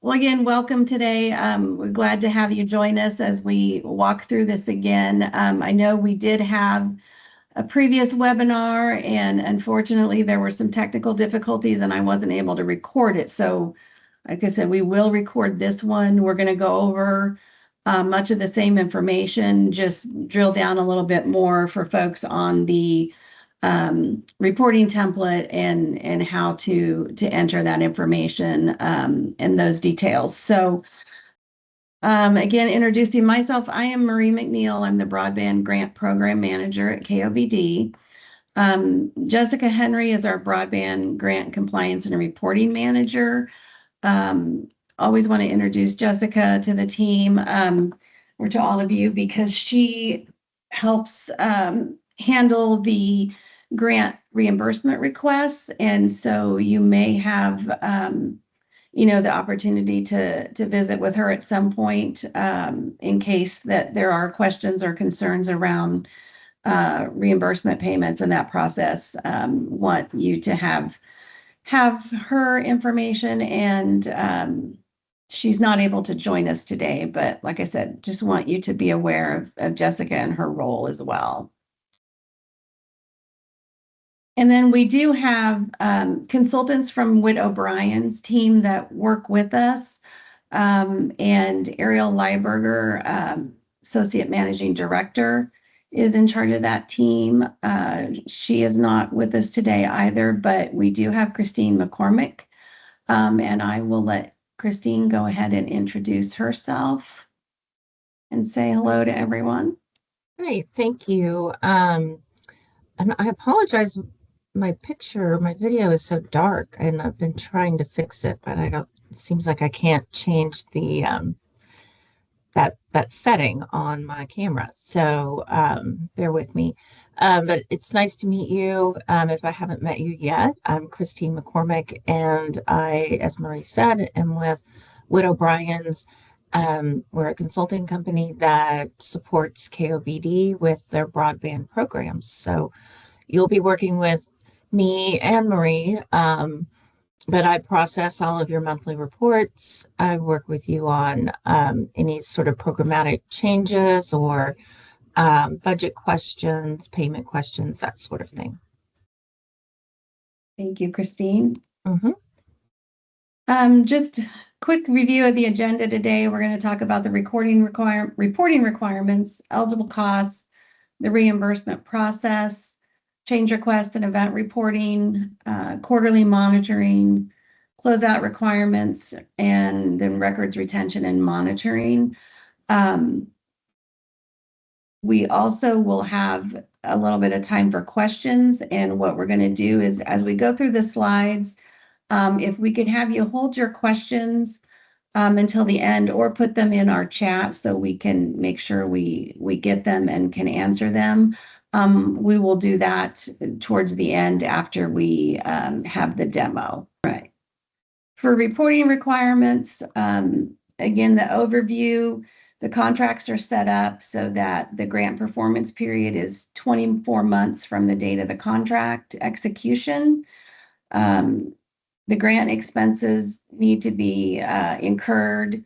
Well, again, welcome today. We're glad to have you join us as we walk through this again. I know we did have a previous webinar, and unfortunately, there were some technical difficulties, and I wasn't able to record it. So, like I said, we will record this one. We're going to go over much of the same information, just drill down a little bit more for folks on the reporting template and how to enter that information and those details. So again, introducing myself, I am Marie McNeil. I'm the Broadband Grant Program Manager at KOBD. Jessica Henry is our Broadband Grant Compliance and Reporting Manager. Always want to introduce Jessica to the team or to all of you because she helps handle the grant reimbursement requests. And so you may have, the opportunity to visit with her at some point in case that there are questions or concerns around reimbursement payments and that process. Want you to have her information, and she's not able to join us today, but like I said, just want you to be aware of Jessica and her role as well. And then we do have consultants from Whit O'Brien's team that work with us, and Ariel Lieberger, Associate Managing Director, is in charge of that team. She is not with us today either, but we do have Christine McCormick, and I will let Christine go ahead and introduce herself and say hello to everyone. Hey, thank you. And I apologize. My video is so dark, and I've been trying to fix it, but it seems like I can't change the that setting on my camera. So bear with me. But it's nice to meet you. If I haven't met you yet, I'm Christine McCormick, and I, as Marie said, am with Whit O'Brien's. We're a consulting company that supports KOBD with their broadband programs. So you'll be working with me and Marie, but I process all of your monthly reports. I work with you on any sort of programmatic changes or budget questions, payment questions, that sort of thing. Thank you, Christine. Mm-hmm. Just quick review of the agenda today. We're going to talk about the reporting requirements, eligible costs, the reimbursement process, change request and event reporting, quarterly monitoring, closeout requirements, and then records retention and monitoring. We also will have a little bit of time for questions, and what we're going to do is as we go through the slides, if we could have you hold your questions until the end or put them in our chat so we can make sure we get them and can answer them. We will do that towards the end after we have the demo. Right. For reporting requirements, again, the overview, the contracts are set up so that the grant performance period is 24 months from the date of the contract execution. The grant expenses need to be incurred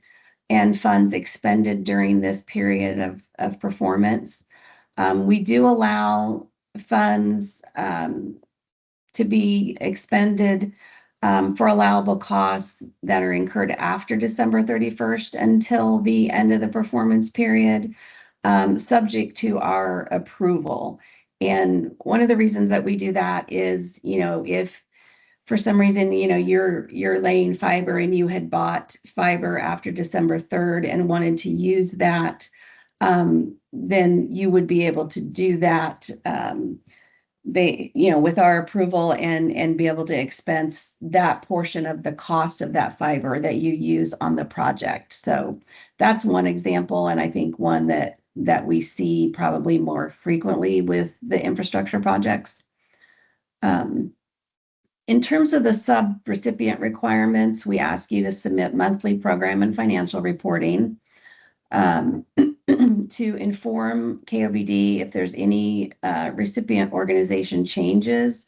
and funds expended during this period of performance. We do allow funds to be expended for allowable costs that are incurred after December 31st until the end of the performance period, subject to our approval. And one of the reasons that we do that is, if for some reason, you're laying fiber and you had bought fiber after December 3rd and wanted to use that, then you would be able to do that, with our approval and be able to expense that portion of the cost of that fiber that you use on the project. So that's one example, and I think one that we see probably more frequently with the infrastructure projects. In terms of the sub-recipient requirements, we ask you to submit monthly program and financial reporting to inform KOBD if there's any recipient organization changes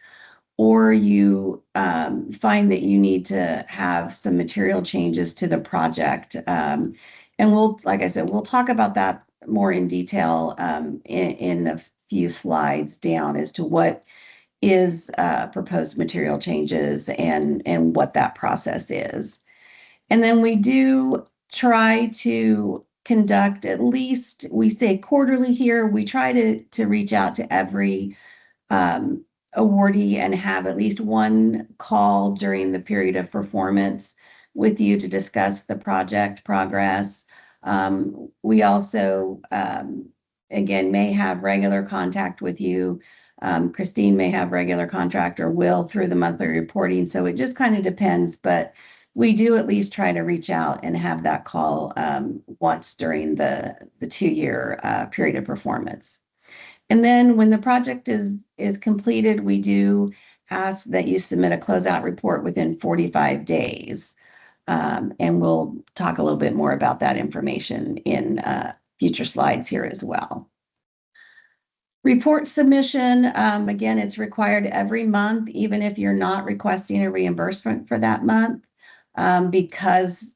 or you find that you need to have some material changes to the project. And like I said, we'll talk about that more in detail in a few slides down as to what is proposed material changes and what that process is. And then we do try to conduct at least, we say quarterly here, we try to reach out to every awardee and have at least one call during the period of performance with you to discuss the project progress. We also, again, may have regular contact with you. Christine may have regular contact or will through the monthly reporting. So it just kind of depends, but we do at least try to reach out and have that call once during the 2-year period of performance. And then when the project is completed, we do ask that you submit a closeout report within 45 days. And we'll talk a little bit more about that information in future slides here as well. Report submission, again, it's required every month, even if you're not requesting a reimbursement for that month, because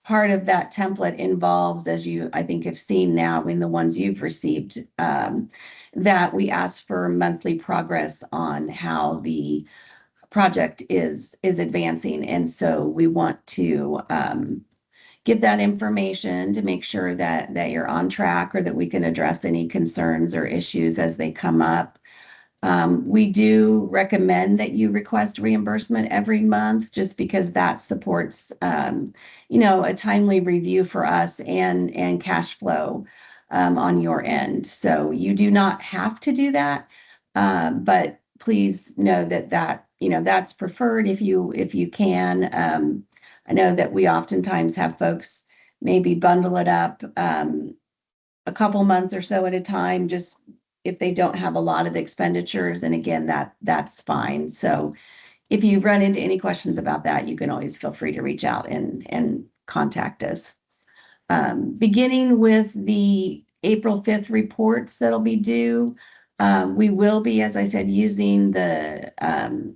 part of that template involves, as you, I think, have seen now in the ones you've received, that we ask for monthly progress on how the project is advancing. And so we want to get that information to make sure that you're on track or that we can address any concerns or issues as they come up. We do recommend that you request reimbursement every month just because that supports, a timely review for us and cash flow on your end. So you do not have to do that, but please know that that's preferred if you can. I know that we oftentimes have folks maybe bundle it up a couple months or so at a time, just if they don't have a lot of expenditures. And again, that's fine. So if you run into any questions about that, you can always feel free to reach out and contact us. Beginning with the April 5th reports that'll be due, we will be, as I said, using the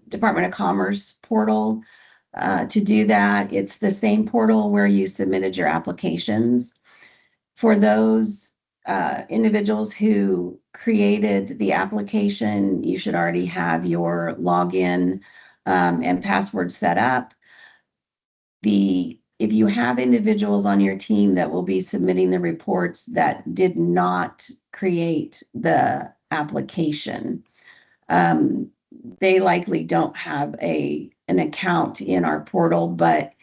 Department of Commerce portal to do that. It's the same portal where you submitted your applications. For those individuals who created the application, you should already have your login and password set up. If you have individuals on your team that will be submitting the reports that did not create the application, they likely don't have an account in our portal, but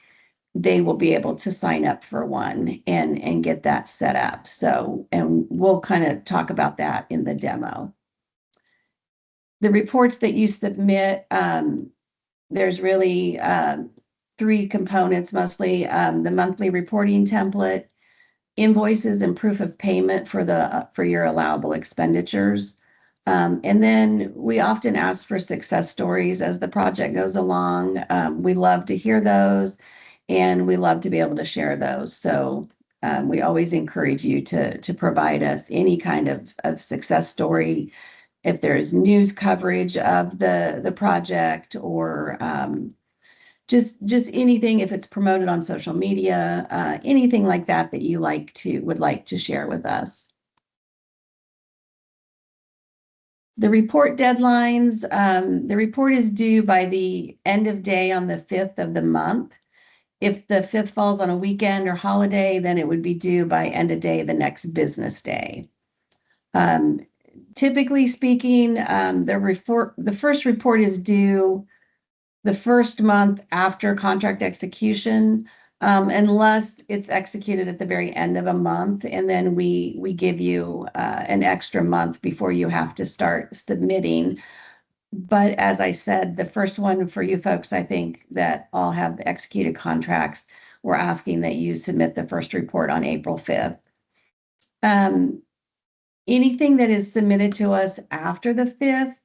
they will be able to sign up for one and get that set up. So, and we'll kind of talk about that in the demo. The reports that you submit, there's really 3 components mostly: the monthly reporting template, invoices and proof of payment for your allowable expenditures. And then we often ask for success stories as the project goes along. We love to hear those, and we love to be able to share those. So we always encourage you to provide us any kind of success story. If there's news coverage of the project or just anything, if it's promoted on social media, anything like that you would like to share with us. The report deadlines, the report is due by the end of day on the 5th of the month. If the 5th falls on a weekend or holiday, then it would be due by end of day the next business day. Typically speaking, the first report is due the first month after contract execution, unless it's executed at the very end of a month, and then we give you an extra month before you have to start submitting. But as I said, the first one for you folks, I think that all have executed contracts, we're asking that you submit the first report on April 5th. Anything that is submitted to us after the 5th,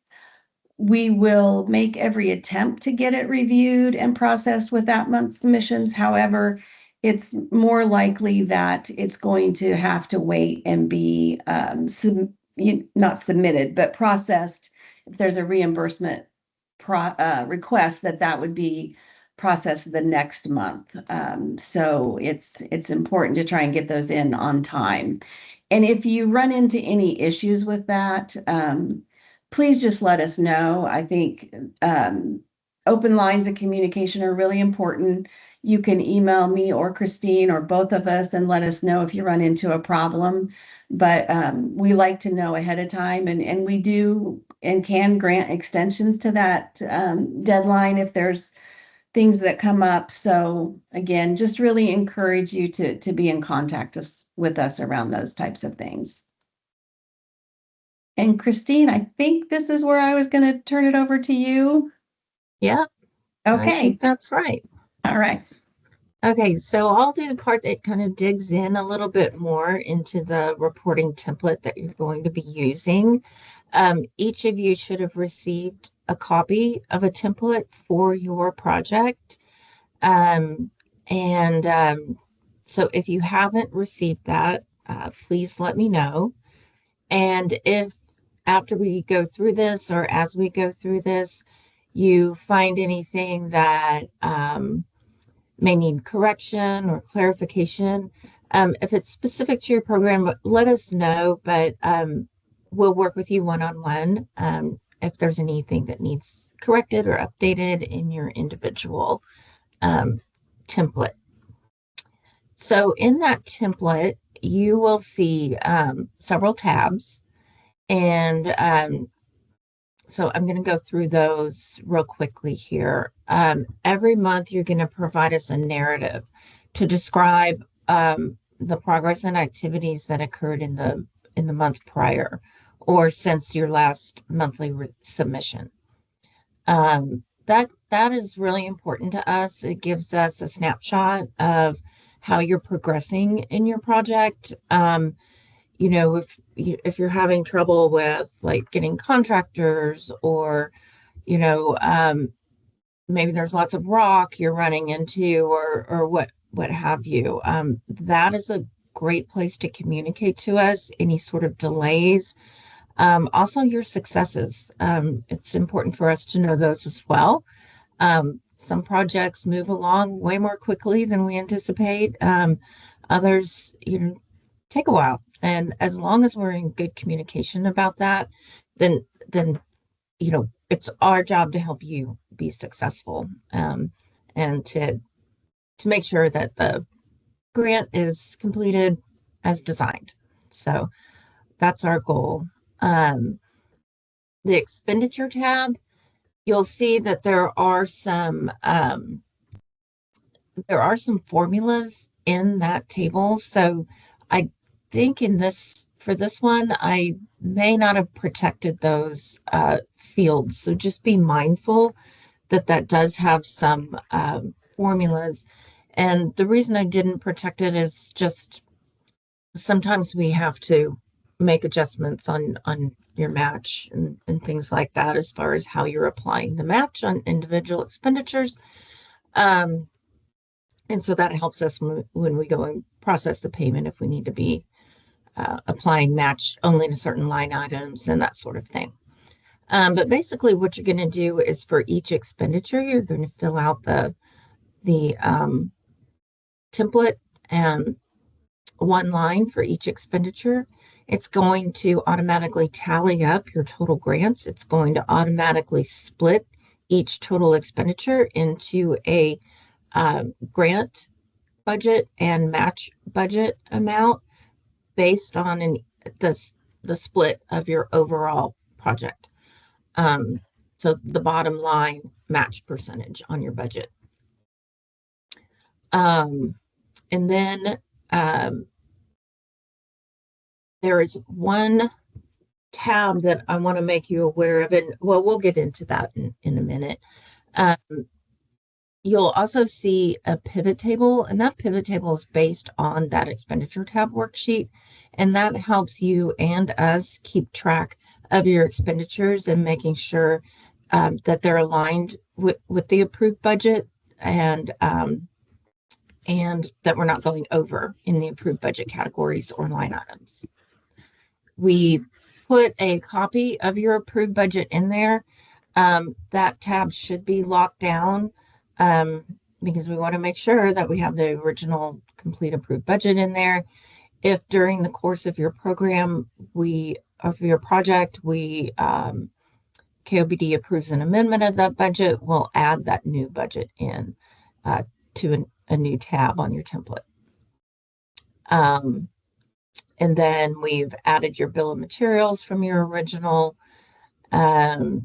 we will make every attempt to get it reviewed and processed with that month's submissions. However, it's more likely that it's going to have to wait and be not submitted, but processed if there's a reimbursement request that would be processed the next month. So it's important to try and get those in on time. And if you run into any issues with that, please just let us know. I think open lines of communication are really important. You can email me or Christine or both of us and let us know if you run into a problem. But we like to know ahead of time, and we do and can grant extensions to that deadline if there's things that come up. So again, just really encourage you to be in contact with us around those types of things. And Christine, I think this is where I was going to turn it over to you. Yeah. I Okay. think that's right. All right. Okay, so I'll do the part that kind of digs in a little bit more into the reporting template that you're going to be using. Each of you should have received a copy of a template for your project. So if you haven't received that, please let me know. And if after we go through this or as we go through this, you find anything that may need correction or clarification, if it's specific to your program, let us know, but we'll work with you one-on-one if there's anything that needs corrected or updated in your individual template. So in that template, you will see several tabs, and so I'm going to go through those real quickly here. Every month, you're going to provide us a narrative to describe the progress and activities that occurred in the month prior or since your last monthly submission. That is really important to us. It gives us a snapshot of how you're progressing in your project. You know, if you're having trouble with like getting contractors, or you know, maybe there's lots of rock you're running into, or what have you, that is a great place to communicate to us any sort of delays. Also your successes. It's important for us to know those as well. Some projects move along way more quickly than we anticipate. Others, take a while. And as long as we're in good communication about that, then it's our job to help you be successful, and to make sure that the grant is completed as designed. So that's our goal. The expenditure tab, you'll see that there are some formulas in that table. So I think for this one, I may not have protected those fields. So just be mindful that does have some formulas. And the reason I didn't protect it is just sometimes we have to make adjustments on your match and things like that, as far as how you're applying the match on individual expenditures. And so that helps us when we go and process the payment, if we need to be applying match only to certain line items and that sort of thing. But basically what you're going to do is for each expenditure, you're going to fill out the template and one line for each expenditure. It's going to automatically tally up your total grants. It's going to automatically split each total expenditure into a grant budget and match budget amount based on the split of your overall project. So the bottom line match percentage on your budget. And then there is one tab that I want to make you aware of, and well, we'll get into that in a minute. You'll also see a pivot table, and that pivot table is based on that expenditure tab worksheet, and that helps you and us keep track of your expenditures and making sure that they're aligned with the approved budget, and that we're not going over in the approved budget categories or line items. We put a copy of your approved budget in there. that tab should be locked down um, because we want to make sure that we have the original complete approved budget in there. If during the course of your program, of your project, KOBD approves an amendment of that budget, we'll add that new budget in to a new tab on your template. And then we've added your bill of materials from your original. There's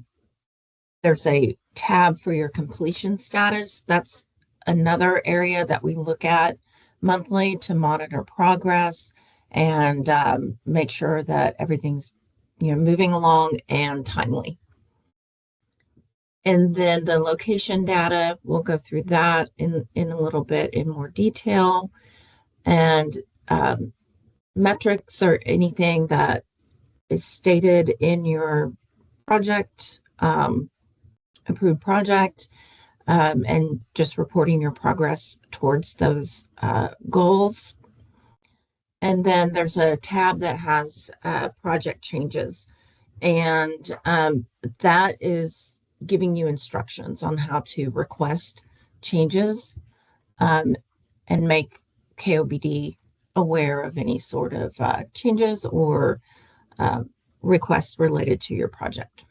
a tab for your completion status. That's another area that we look at monthly to monitor progress and make sure that everything's moving along and timely. And then the location data, we'll go through that in a little bit in more detail. And metrics or anything that is stated in your project, approved project, and just reporting your progress towards those goals. And then there's a tab that has project changes, and that is giving you instructions on how to request changes and make KOBD aware of any sort of changes or requests related to your project.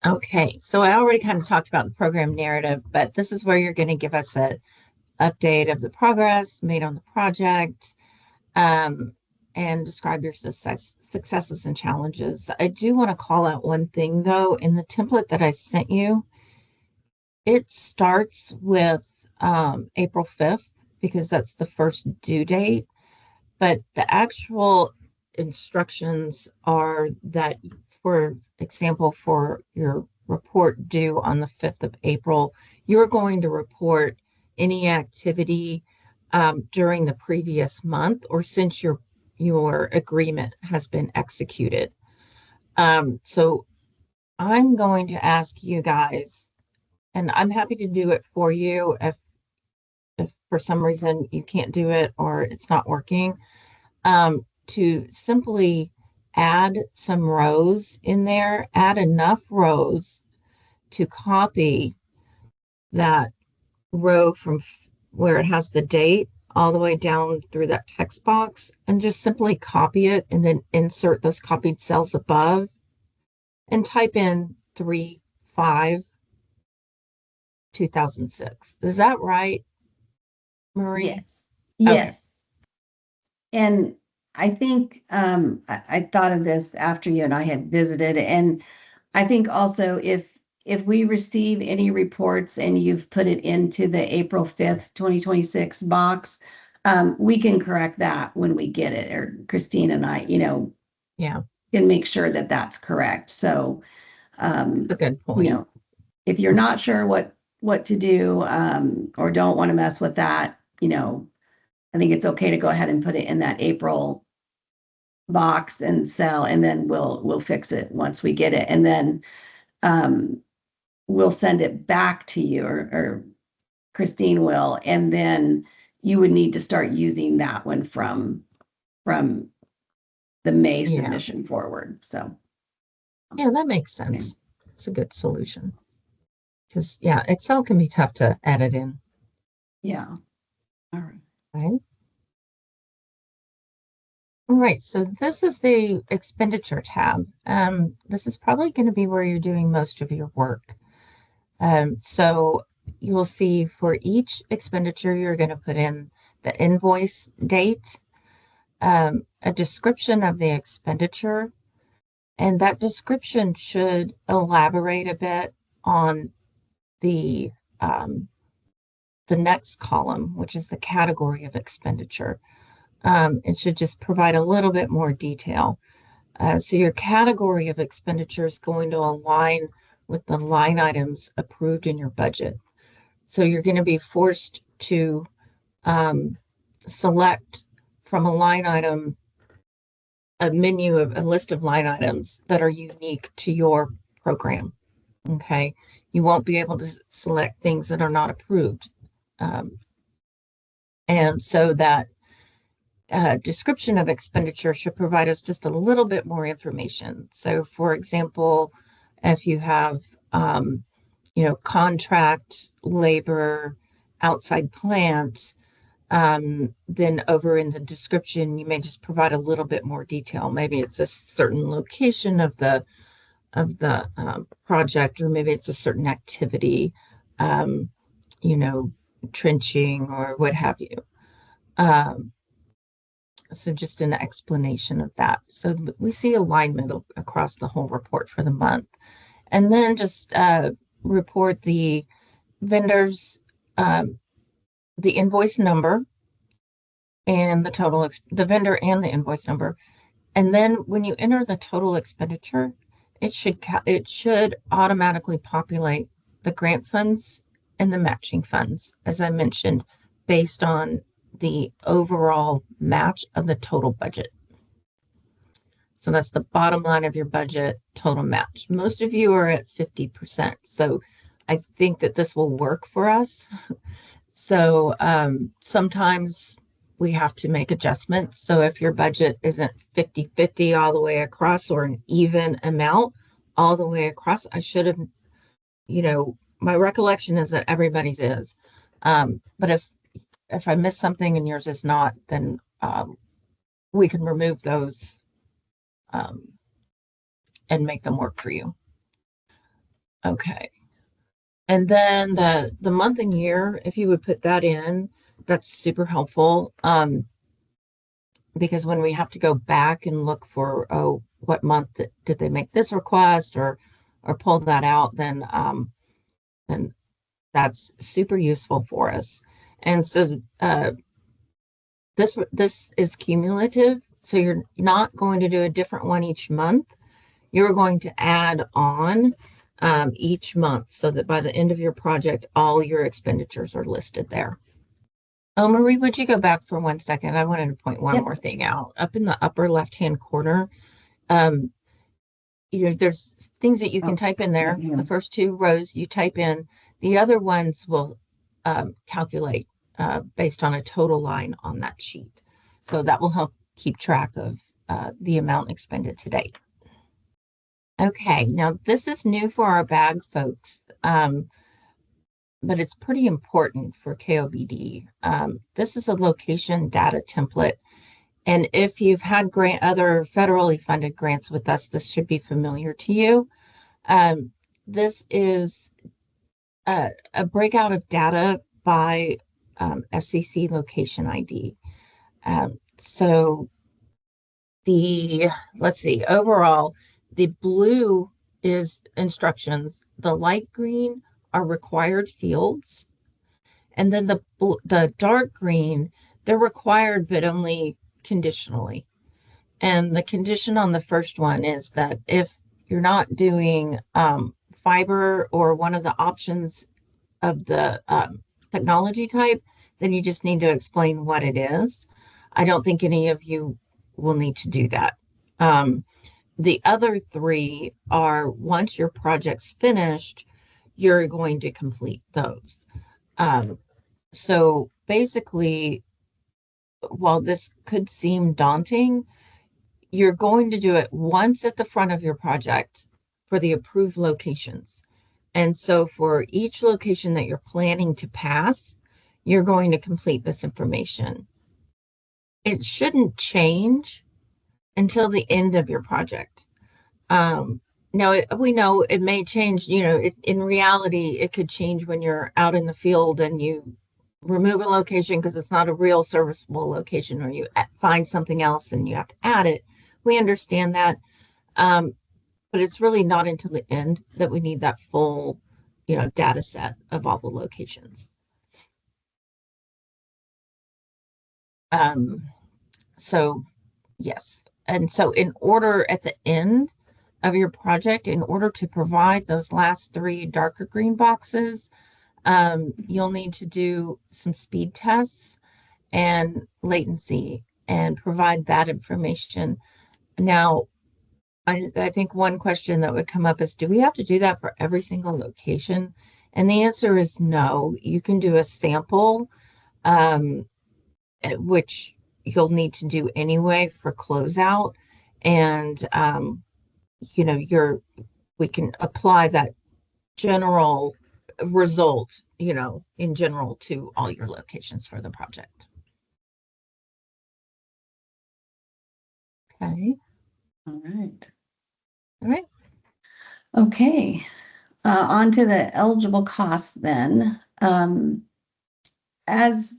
Okay, so I already kind of talked about the program narrative, but this is where you're going to give us an update of the progress made on the project and describe your successes and challenges. I do want to call out one thing, though. In the template that I sent you, it starts with April 5th because that's the first due date, but the actual instructions are that, for example, for your report due on the 5th of April, you're going to report any activity during the previous month or since your agreement has been executed. So I'm going to ask you guys, and I'm happy to do it for you if for some reason you can't do it or it's not working, to simply add some rows in there, add enough rows to copy that row from where it has the date all the way down through that text box, and just simply copy it and then insert those copied cells above and type in 3/5/2006. Is that right, Marie? Yes. Yes. Okay. And I think I thought of this after you and I had visited, and I think also if we receive any reports and you've put it into the April 5th, 2026 box, we can correct that when we get it, or Christine and I, Yeah, can make sure that that's correct. So, a good point. if you're not sure what to do, or don't want to mess with that, I think it's okay to go ahead and put it in that April box and cell, and then we'll fix it once we get it. And then we'll send it back to you, or Christine will, and then you would need to start using that one from the May submission forward. So yeah, that makes sense. It's a good solution because Excel can be tough to edit in. Yeah. All right. Right. All right, so this is the expenditure tab. This is probably going to be where you're doing most of your work. So you'll see for each expenditure, you're going to put in the invoice date, a description of the expenditure, and that description should elaborate a bit on the next column, which is the category of expenditure. It should just provide a little bit more detail. So your category of expenditure is going to align with the line items approved in your budget. So you're going to be forced to select from a line item, a list of line items that are unique to your program. Okay. You won't be able to select things that are not approved. And so that description of expenditure should provide us just a little bit more information. So for example, If you have, contract labor, outside plant, then over in the description, you may just provide a little bit more detail. Maybe it's a certain location of the project, or maybe it's a certain activity, um, you know, trenching or what have you. Um, so just an explanation of that. So we see alignment across the whole report for the month. And then just report the vendors, um, the invoice number and the total, the vendor and the invoice number. And then when you enter the total expenditure, it should automatically populate the grant funds and the matching funds, as I mentioned, based on the overall match of the total budget. So that's the bottom line of your budget total match. Most of you are at 50%. So I think that this will work for us. So sometimes we have to make adjustments. So if your budget isn't 50-50 all the way across, or an even amount all the way across, I should have, my recollection is that everybody's is. But if I miss something and yours is not, then we can remove those and make them work for you. Okay. And then the month and year, if you would put that in, that's super helpful. Because when we have to go back and look for, what month did they make this request, or pull that out, then that's super useful for us. And so this is cumulative. So you're not going to do a different one each month. You're going to add on each month, so that by the end of your project, all your expenditures are listed there. Oh, Marie, would you go back for 1 second? I wanted to point one more thing out. Up in the upper left-hand corner, there's things that you can type in there. The first 2 rows you type in. The other ones will calculate based on a total line on that sheet. So that will help keep track of the amount expended to date. Okay, now this is new for our bag folks, but it's pretty important for KOBD. This is a location data template. And if you've had other federally funded grants with us, this should be familiar to you. This is a breakout of data by FCC location ID. So let's see, overall, the blue is instructions. The light green are required fields. And then the dark green, they're required, but only conditionally. And the condition on the first one is that if you're not doing fiber or one of the options of the technology type, then you just need to explain what it is. I don't think any of you will need to do that. The other 3 are, once your project's finished, you're going to complete those. So basically, while this could seem daunting, you're going to do it once at the front of your project for the approved locations. And so for each location that you're planning to pass, you're going to complete this information. It shouldn't change until the end of your project. Now, we know it may change, in reality, it could change when you're out in the field and you remove a location because it's not a real serviceable location, or you find something else and you have to add it. We understand that. But it's really not until the end that we need that full, data set of all the locations. So yes. And so in order at the end of your project, in order to provide those last 3 darker green boxes, you'll need to do some speed tests and latency and provide that information. Now, I think one question that would come up is, do we have to do that for every single location? And the answer is no. You can do a sample, which you'll need to do anyway for closeout. And, we can apply that general result, in general to all your locations for the project. Okay. All right. All right. Okay. On to the eligible costs then. As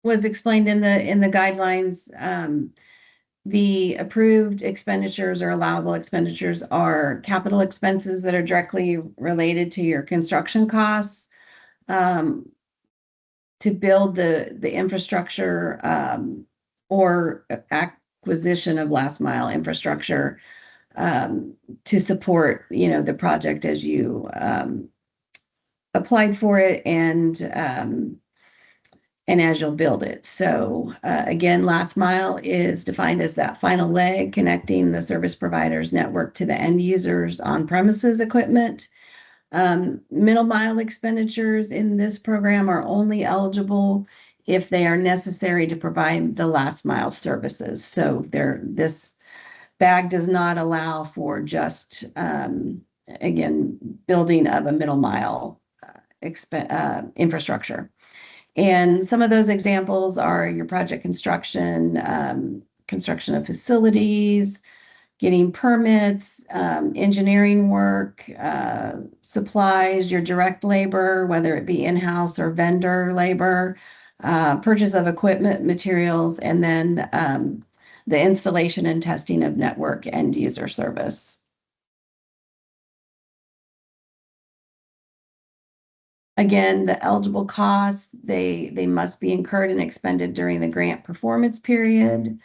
was explained in the guidelines, the approved expenditures or allowable expenditures are capital expenses that are directly related to your construction costs, to build the infrastructure, or acquisition of last mile infrastructure, to support, the project as you applied for it, and as you'll build it. So again, last mile is defined as that final leg connecting the service provider's network to the end user's on-premises equipment. Middle mile expenditures in this program are only eligible if they are necessary to provide the last mile services. So this bag does not allow for just, again, building of a middle mile infrastructure. And some of those examples are your project construction, construction of facilities, getting permits, engineering work, supplies, your direct labor, whether it be in-house or vendor labor, purchase of equipment, materials, and then the installation and testing of network end user service. Again, the eligible costs, they must be incurred and expended during the grant performance period,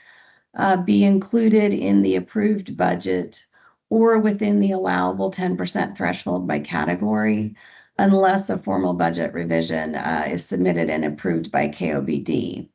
be included in the approved budget or within the allowable 10% threshold by category, unless a formal budget revision is submitted and approved by KOBD.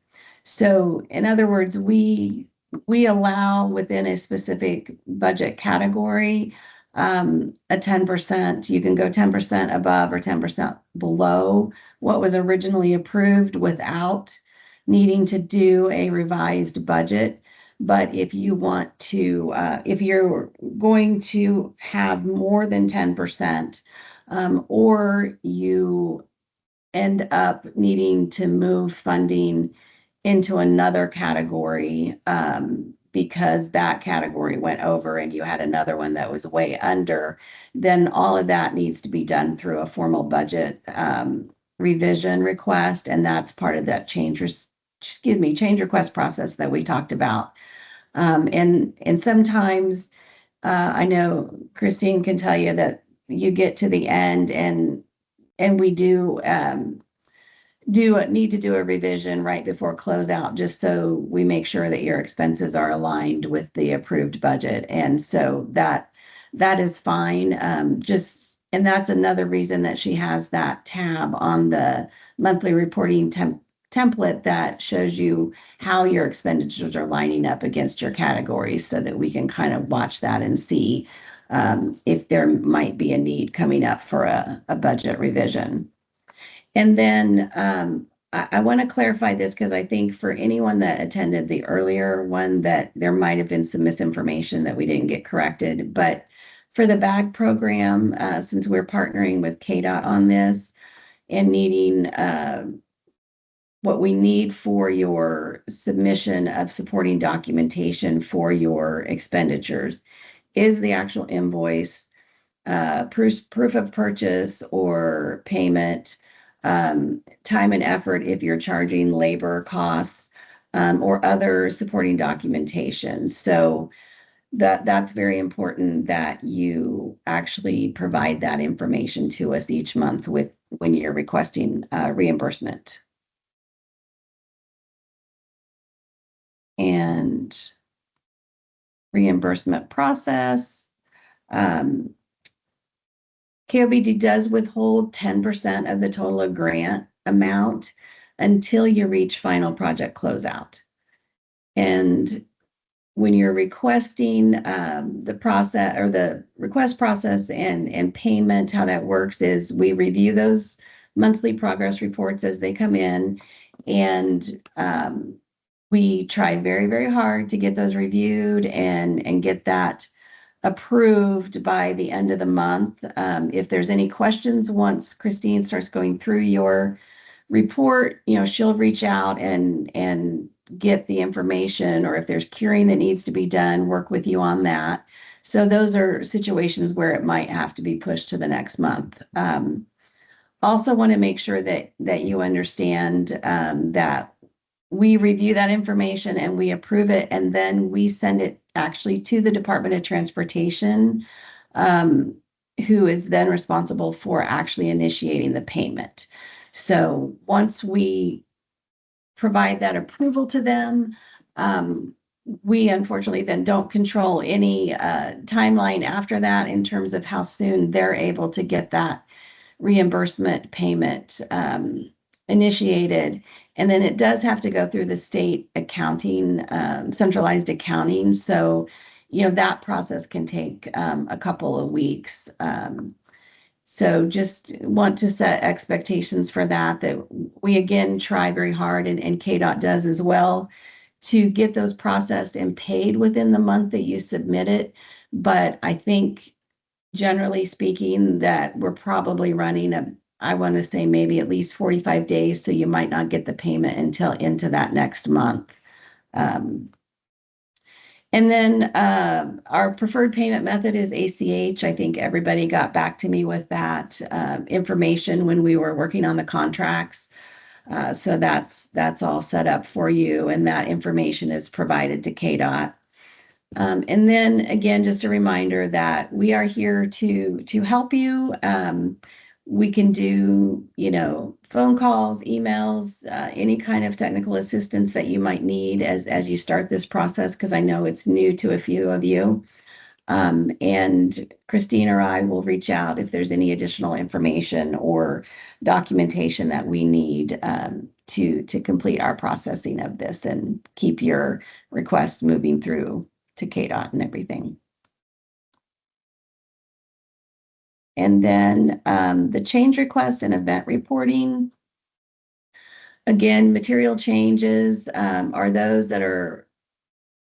So in other words, we allow within a specific budget category, a 10%, you can go 10% above or 10% below what was originally approved without needing to do a revised budget. But if you want to, if you're going to have more than 10%, or you end up needing to move funding into another category, because that category went over and you had another one that was way under, then all of that needs to be done through a formal budget revision request. And that's part of that change request process that we talked about. And sometimes I know Christine can tell you that you get to the end and we do need to do a revision right before closeout, just so we make sure that your expenses are aligned with the approved budget. And so that is fine. And that's another reason that she has that tab on the monthly reporting template that shows you how your expenditures are lining up against your categories, so that we can kind of watch that and see if there might be a need coming up for a budget revision. And then I want to clarify this, because I think for anyone that attended the earlier one, that there might have been some misinformation that we didn't get corrected. But for the BAG program, since we're partnering with KDOT on this and needing what we need for your submission of supporting documentation for your expenditures is the actual invoice, proof of purchase or payment, time and effort if you're charging labor costs, or other supporting documentation. So that's very important that you actually provide that information to us each month when you're requesting reimbursement. And reimbursement process. KOBD does withhold 10% of the total grant amount until you reach final project closeout. And when you're requesting the process or the request process and payment, how that works is we review those monthly progress reports as they come in, and we try very, very hard to get those reviewed and get that approved by the end of the month. If there's any questions, once Christine starts going through your report, she'll reach out and get the information, or if there's curing that needs to be done, work with you on that. So those are situations where it might have to be pushed to the next month. Also want to make sure that you understand that we review that information and we approve it, and then we send it actually to the Department of Transportation, who is then responsible for actually initiating the payment. So once we provide that approval to them, we unfortunately then don't control any timeline after that in terms of how soon they're able to get that reimbursement payment initiated. And then it does have to go through the state accounting, centralized accounting. So, that process can take a couple of weeks. So just want to set expectations for that we again try very hard, and KDOT does as well, to get those processed and paid within the month that you submit it. But I think generally speaking that we're probably running I want to say maybe at least 45 days. So you might not get the payment until into that next month. And then our preferred payment method is ACH. I think everybody got back to me with that information when we were working on the contracts. So that's all set up for you, and that information is provided to KDOT. And then again, just a reminder that we are here to help you. We can do, phone calls, emails, any kind of technical assistance that you might need as you start this process, because I know it's new to a few of you. And Christine or I will reach out if there's any additional information or documentation that we need to complete our processing of this and keep your requests moving through to KDOT and everything. And then the change request and event reporting. Again, material changes are those that are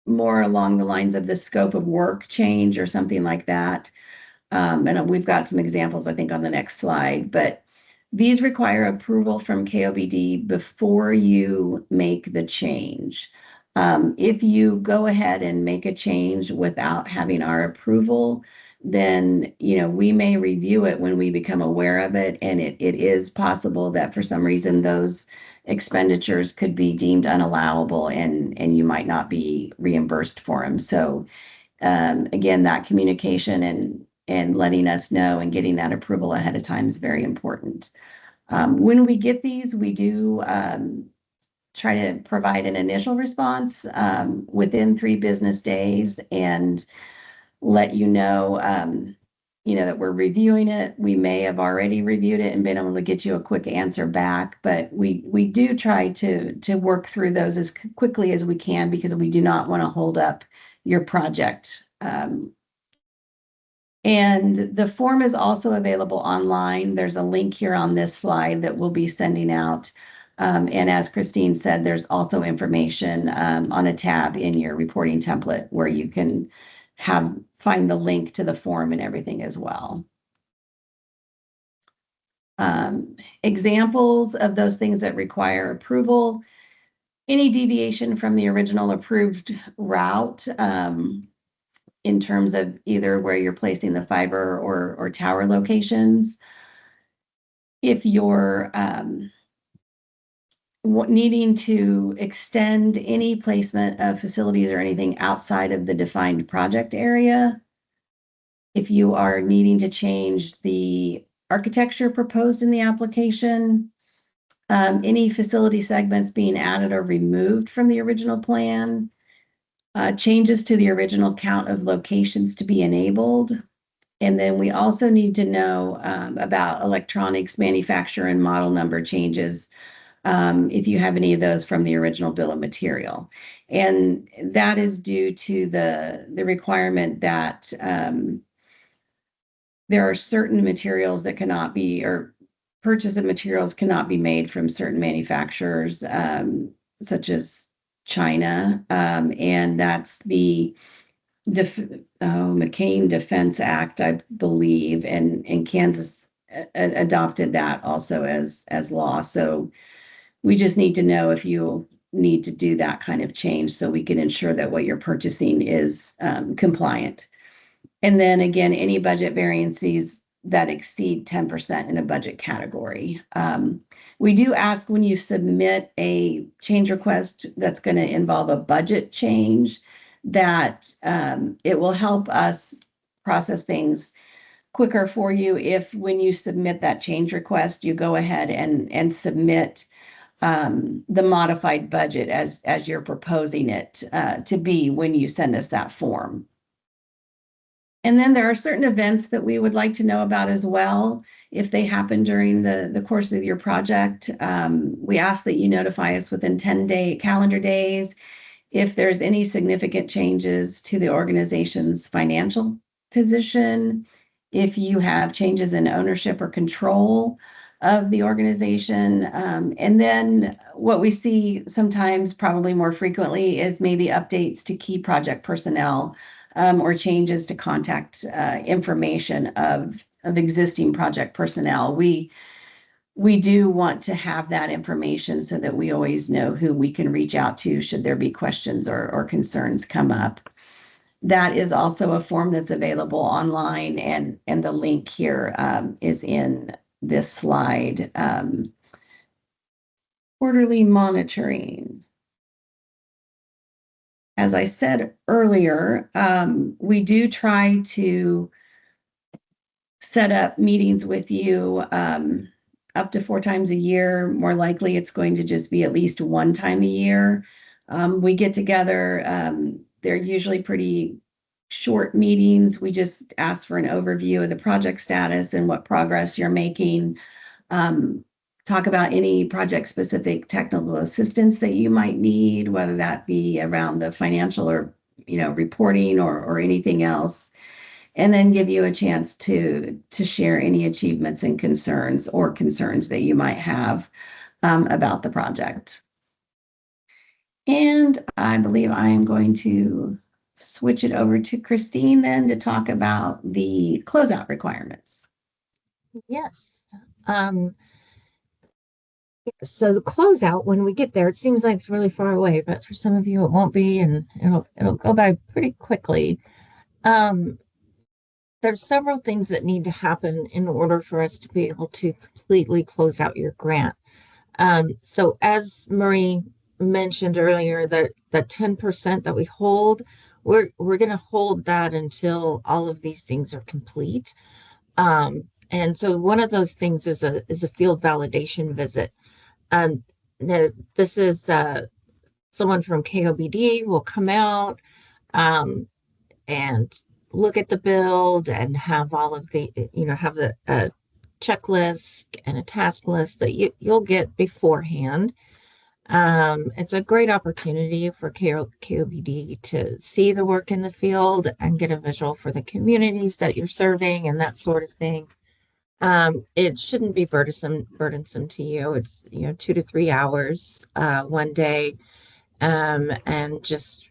more along the lines of the scope of work change or something like that. And we've got some examples, I think, on the next slide, but these require approval from KOBD before you make the change. If you go ahead and make a change without having our approval, then we may review it when we become aware of it, and it is possible that for some reason those expenditures could be deemed unallowable, and you might not be reimbursed for them. So again, that communication and letting us know and getting that approval ahead of time is very important. When we get these, we do try to provide an initial response within 3 business days, and let you know, that we're reviewing it. We may have already reviewed it and been able to get you a quick answer back, but we do try to work through those as quickly as we can, because we do not want to hold up your project. And the form is also available online. There's a link here on this slide that we'll be sending out. And as Christine said, there's also information on a tab in your reporting template where you can find the link to the form and everything as well. Examples of those things that require approval: any deviation from the original approved route in terms of either where you're placing the fiber or tower locations. If you're needing to extend any placement of facilities or anything outside of the defined project area. If you are needing to change the architecture proposed in the application, any facility segments being added or removed from the original plan, changes to the original count of locations to be enabled. And then we also need to know about electronics manufacturer and model number changes, if you have any of those from the original bill of material. And that is due to the requirement that there are certain materials that cannot be, or purchase of materials cannot be made from certain manufacturers, such as China. And that's the McCain Defense Act, I believe, and Kansas adopted that also as law. So we just need to know if you need to do that kind of change so we can ensure that what you're purchasing is compliant. And then again, any budget variances that exceed 10% in a budget category. We do ask when you submit a change request that's going to involve a budget change that it will help us process things quicker for you if when you submit that change request, you go ahead and submit the modified budget as you're proposing it to be when you send us that form. And then there are certain events that we would like to know about as well. If they happen during the course of your project, we ask that you notify us within 10 calendar days if there's any significant changes to the organization's financial position, if you have changes in ownership or control of the organization. And then what we see sometimes, probably more frequently, is maybe updates to key project personnel or changes to contact information of existing project personnel. We do want to have that information so that we always know who we can reach out to should there be questions or concerns come up. That is also a form that's available online, and the link here is in this slide. Quarterly monitoring. As I said earlier, we do try to set up meetings with you up to 4 times a year. More likely, it's going to just be at least 1 time a year. We get together. They're usually pretty short meetings. We just ask for an overview of the project status and what progress you're making. Talk about any project-specific technical assistance that you might need, whether that be around the financial or reporting or anything else. And then give you a chance to share any achievements and concerns that you might have about the project. And I believe I am going to switch it over to Christine then to talk about the closeout requirements. Yes. So the closeout, when we get there, it seems like it's really far away, but for some of you it won't be, and it'll go by pretty quickly. There's several things that need to happen in order for us to be able to completely close out your grant. So as Marie mentioned earlier, the 10% that we hold, we're going to hold that until all of these things are complete. And so one of those things is a field validation visit. This is someone from KOBD will come out and look at the build and have all of the, have the checklist and a task list that you'll get beforehand. It's a great opportunity for KOBD to see the work in the field and get a visual for the communities that you're serving and that sort of thing. It shouldn't be burdensome to you. It's 2 to 3 hours one day, and just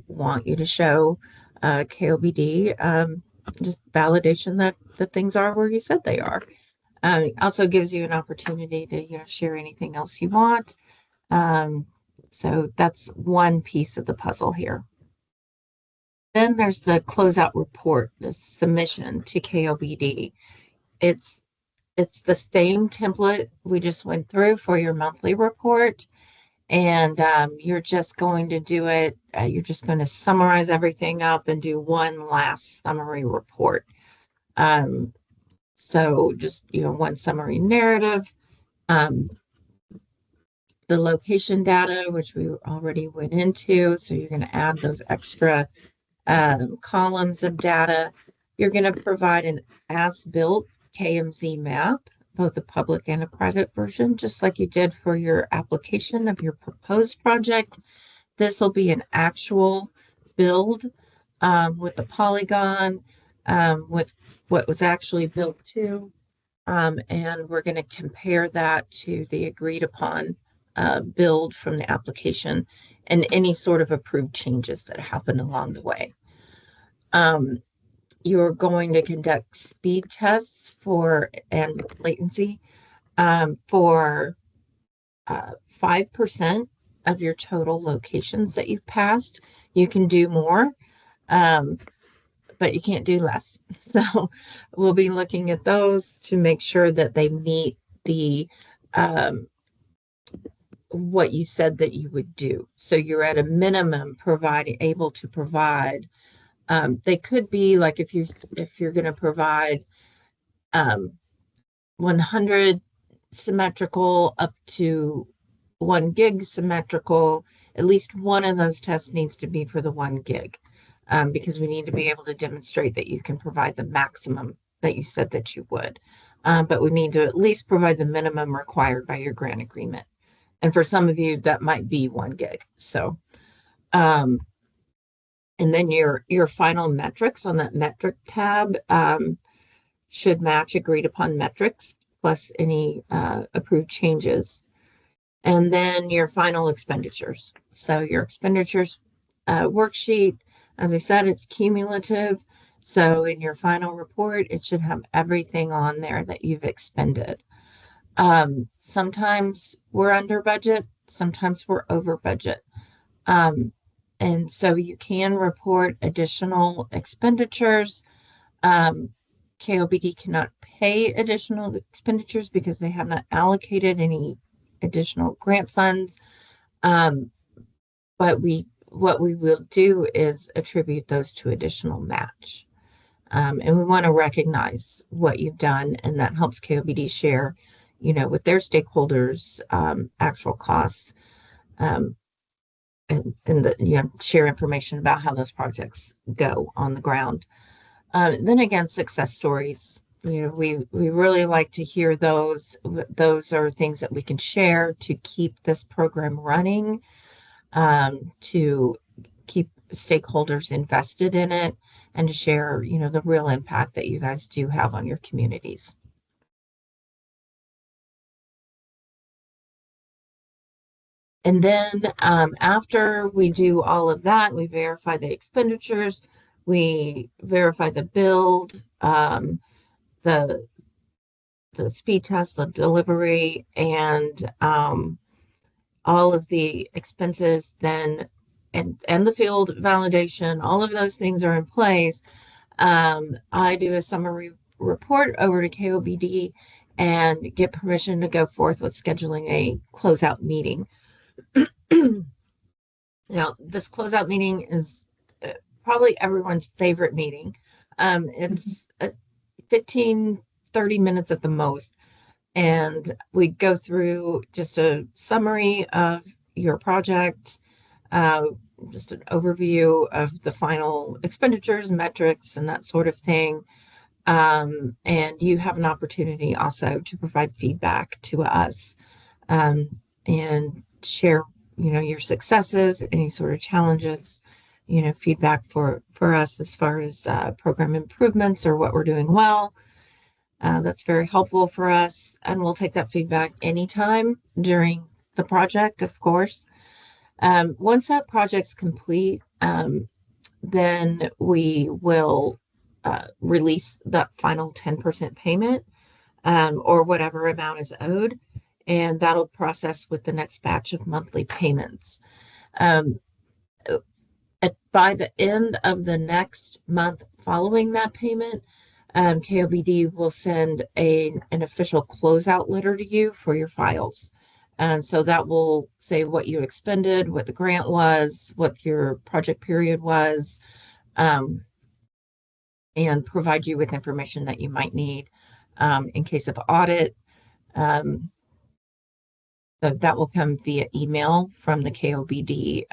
want you to show KOBD just validation that the things are where you said they are. It also gives you an opportunity to share anything else you want. So that's one piece of the puzzle here. Then there's the closeout report, the submission to KOBD. It's the same template we just went through for your monthly report, and you're just going to do it. You're just going to summarize everything up and do one last summary report. So just one summary narrative. The location data, which we already went into, so you're going to add those extra columns of data. You're going to provide an as-built KMZ map, both a public and a private version, just like you did for your application of your proposed project. This will be an actual build with the polygon, with what was actually built to, and we're going to compare that to the agreed upon build from the application and any sort of approved changes that happen along the way. Um, you're going to conduct speed tests for and latency for 5% of your total locations that you've passed. You can do more, um, but you can't do less. So we'll be looking at those to make sure that they meet the um, what you said that you would do. So you're at a minimum able to provide. They could be like if you're going to provide um, 100 symmetrical up to 1 gig symmetrical, at least one of those tests needs to be for the 1 gig, because we need to be able to demonstrate that you can provide the maximum that you said that you would. But we need to at least provide the minimum required by your grant agreement. And for some of you, that might be 1 gig. So, um, and then your final metrics on that metric tab should match agreed upon metrics plus any approved changes. And then your final expenditures. So your expenditures worksheet, as I said, it's cumulative. So in your final report, it should have everything on there that you've expended. Sometimes we're under budget, sometimes we're over budget. And so you can report additional expenditures. KOBD cannot pay additional expenditures because they have not allocated any additional grant funds. But what we will do is attribute those to additional match. And we want to recognize what you've done, and that helps KOBD share, with their stakeholders, actual costs, and share information about how those projects go on the ground. Then again, success stories. We really like to hear those. Those are things that we can share to keep this program running, to keep stakeholders invested in it, and to share, the real impact that you guys do have on your communities. And then after we do all of that, we verify the expenditures, we verify the build, the speed test, the delivery, and all of the expenses then, and the field validation, all of those things are in place. I do a summary report over to KOBD and get permission to go forth with scheduling a closeout meeting. Now, this closeout meeting is probably everyone's favorite meeting. It's 15, 30 minutes at the most. And we go through just a summary of your project, just an overview of the final expenditures, metrics, and that sort of thing. And you have an opportunity also to provide feedback to us, and share, your successes, any sort of challenges, feedback for us as far as program improvements or what we're doing well. That's very helpful for us, and we'll take that feedback anytime during the project, of course. Once that project's complete, then we will release that final 10% payment, or whatever amount is owed, and that'll process with the next batch of monthly payments. By the end of the next month following that payment, KOBD will send an official closeout letter to you for your files. And so that will say what you expended, what the grant was, what your project period was, and provide you with information that you might need in case of audit. So that will come via email from the KOBD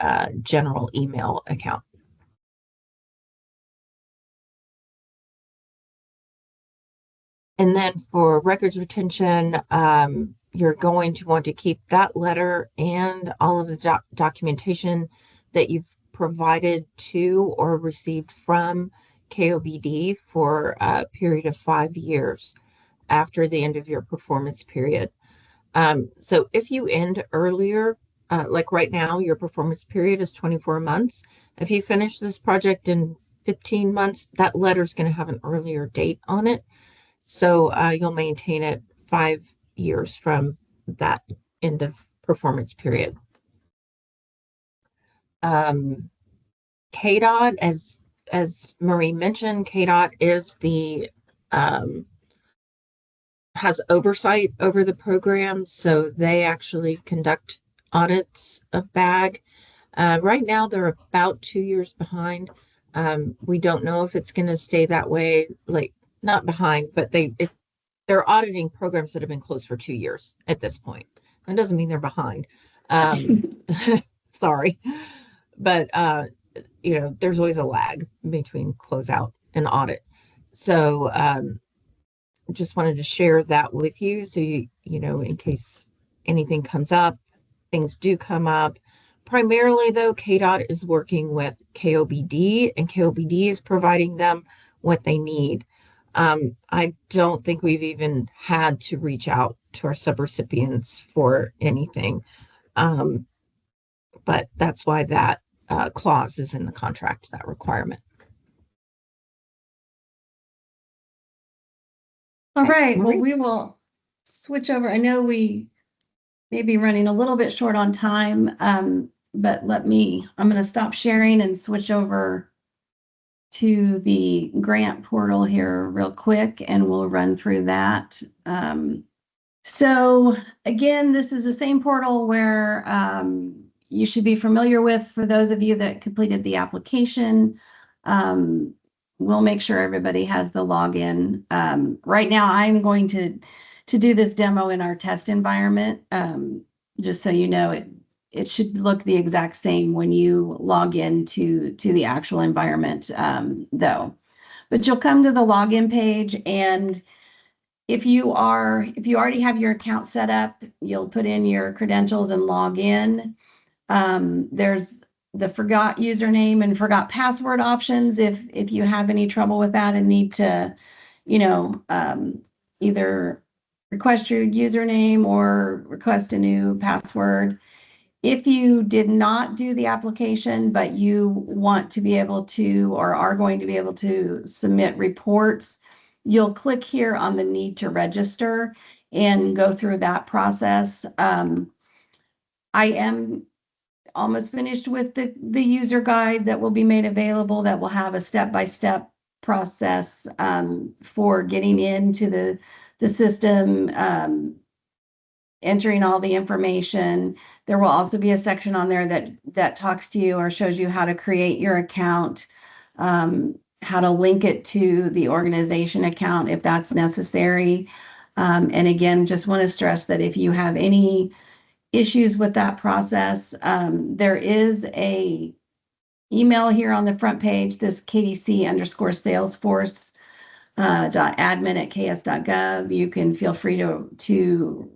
general email account. And then for records retention, you're going to want to keep that letter and all of the documentation that you've provided to or received from KOBD for a period of 5 years after the end of your performance period. So if you end earlier, like right now, your performance period is 24 months. If you finish this project in 15 months, that letter's going to have an earlier date on it. So you'll maintain it 5 years from that end of performance period. KDOT, as Marie mentioned, KDOT is the has oversight over the program, so they actually conduct audits of BAG. Right now, they're about 2 years behind. We don't know if it's going to stay that way, like not behind, but they're auditing programs that have been closed for 2 years at this point. That doesn't mean they're behind. Sorry, but there's always a lag between closeout and audit. So just wanted to share that with you. So in case anything comes up, things do come up. Primarily, though, KDOT is working with KOBD, and KOBD is providing them what they need. I don't think we've even had to reach out to our subrecipients for anything. But that's why that clause is in the contract, that requirement. All Okay, right, well, Marie? we will switch over. I know we may be running a little bit short on time, but I'm going to stop sharing and switch over to the grant portal here real quick, and we'll run through that. So again, this is the same portal where you should be familiar with for those of you that completed the application. We'll make sure everybody has the login. Right now, I'm going to do this demo in our test environment. Just so you know, it should look the exact same when you log in to the actual environment, though. But you'll come to the login page, and if you already have your account set up, you'll put in your credentials and log in. There's the forgot username and forgot password options if you have any trouble with that and need to, either request your username or request a new password. If you did not do the application, but you want to be able to, or are going to be able to submit reports, you'll click here on the need to register and go through that process. I am almost finished with the user guide that will be made available, that will have a step-by-step process for getting into the system, entering all the information. There will also be a section on there that talks to you or shows you how to create your account, how to link it to the organization account if that's necessary. And again, just want to stress that if you have any issues with that process, there is a email here on the front page, this KDC_Salesforce .admin@ks.gov. You can feel free to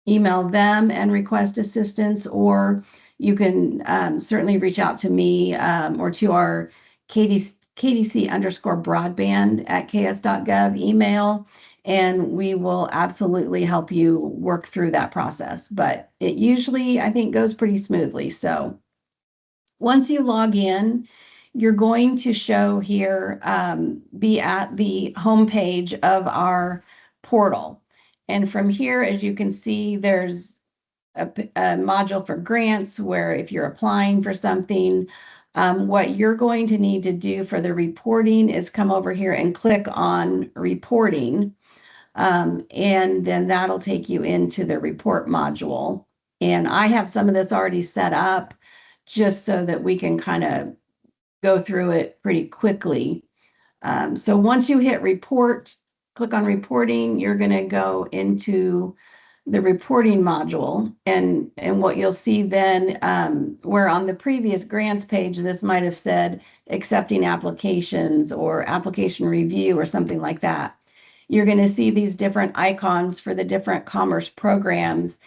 email them and request assistance, or you can certainly reach out to me or to our KDC_Broadband@ks.gov email, and we will absolutely help you work through that process. But it usually, I think, goes pretty smoothly. So once you log in, you're going to show here, be at the home page of our portal. And from here, as you can see, there's a module for grants where if you're applying for something, what you're going to need to do for the reporting is come over here and click on reporting. And then that'll take you into the report module. And I have some of this already set up just so that we can kind of go through it pretty quickly. So once you hit report, click on reporting, you're going to go into the reporting module. And what you'll see then, where on the previous grants page, this might have said accepting applications or application review or something like that. You're going to see these different icons for the different commerce programs,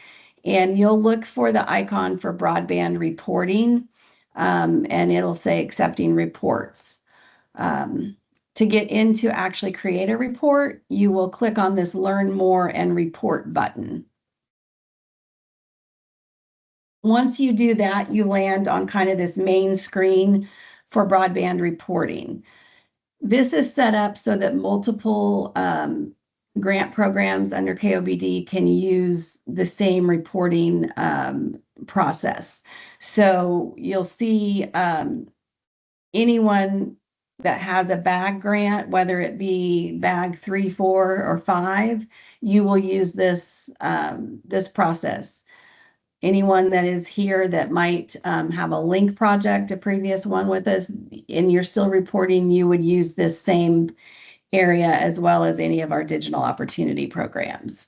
and you'll look for the icon for broadband reporting, and it'll say accepting reports. To get in to actually create a report, you will click on this Learn More and Report button. Once you do that, you land on kind of this main screen for broadband reporting. This is set up so that multiple grant programs under KOBD can use the same reporting process. So you'll see anyone that has a bag grant, whether it be bag 3, 4, or 5, you will use this process. Anyone that is here that might have a link project, a previous one with us, and you're still reporting, you would use this same area as well as any of our digital opportunity programs.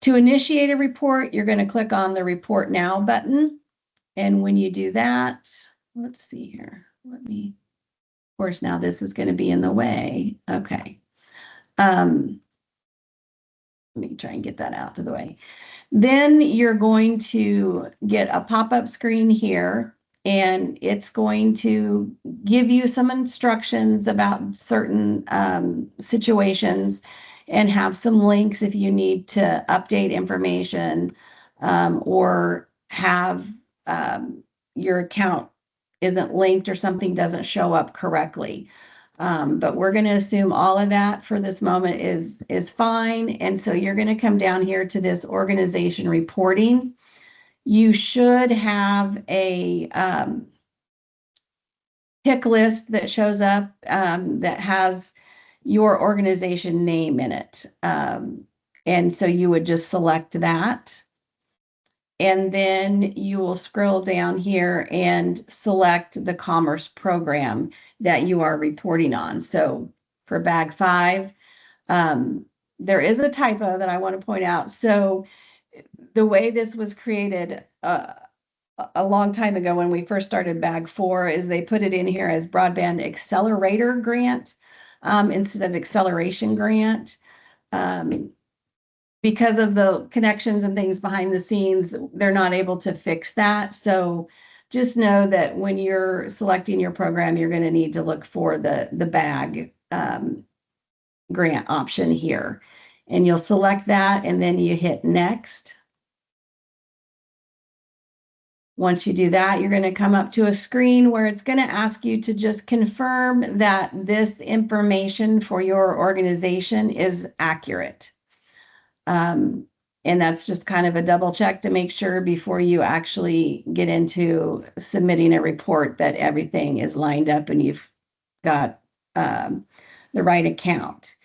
To initiate a report, you're going to click on the Report Now button. And when you do that, let's see here. Of course, now this is going to be in the way. Okay. Let me try and get that out of the way. Then you're going to get a pop-up screen here, and it's going to give you some instructions about certain situations and have some links if you need to update information or have your account isn't linked or something doesn't show up correctly. But we're going to assume all of that for this moment is fine. And so you're going to come down here to this organization reporting. You should have a pick list that shows up that has your organization name in it. And so you would just select that. And then you will scroll down here and select the commerce program that you are reporting on. So for bag 5, there is a typo that I want to point out. So the way this was created a long time ago when we first started bag 4 is they put it in here as broadband accelerator grant instead of acceleration grant. Because of the connections and things behind the scenes, they're not able to fix that. So just know that when you're selecting your program, you're going to need to look for the bag grant option here. And you'll select that, and then you hit next. Once you do that, you're going to come up to a screen where it's going to ask you to just confirm that this information for your organization is accurate. And that's just kind of a double check to make sure before you actually get into submitting a report that everything is lined up and you've got the right account.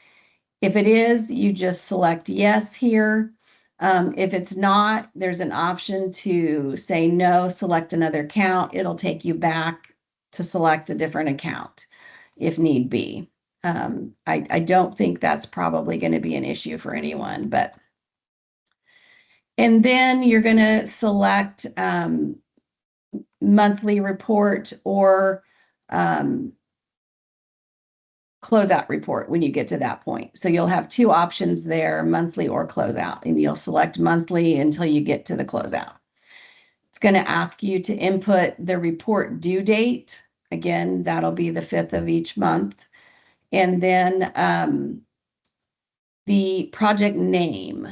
If it is, you just select yes here. If it's not, there's an option to say no, select another account. It'll take you back to select a different account if need be. I don't think that's probably going to be an issue for anyone, but. And then you're going to select monthly report or closeout report when you get to that point. So you'll have 2 options there, monthly or closeout, and you'll select monthly until you get to the closeout. It's going to ask you to input the report due date. Again, that'll be the 5th of each month. And then the project name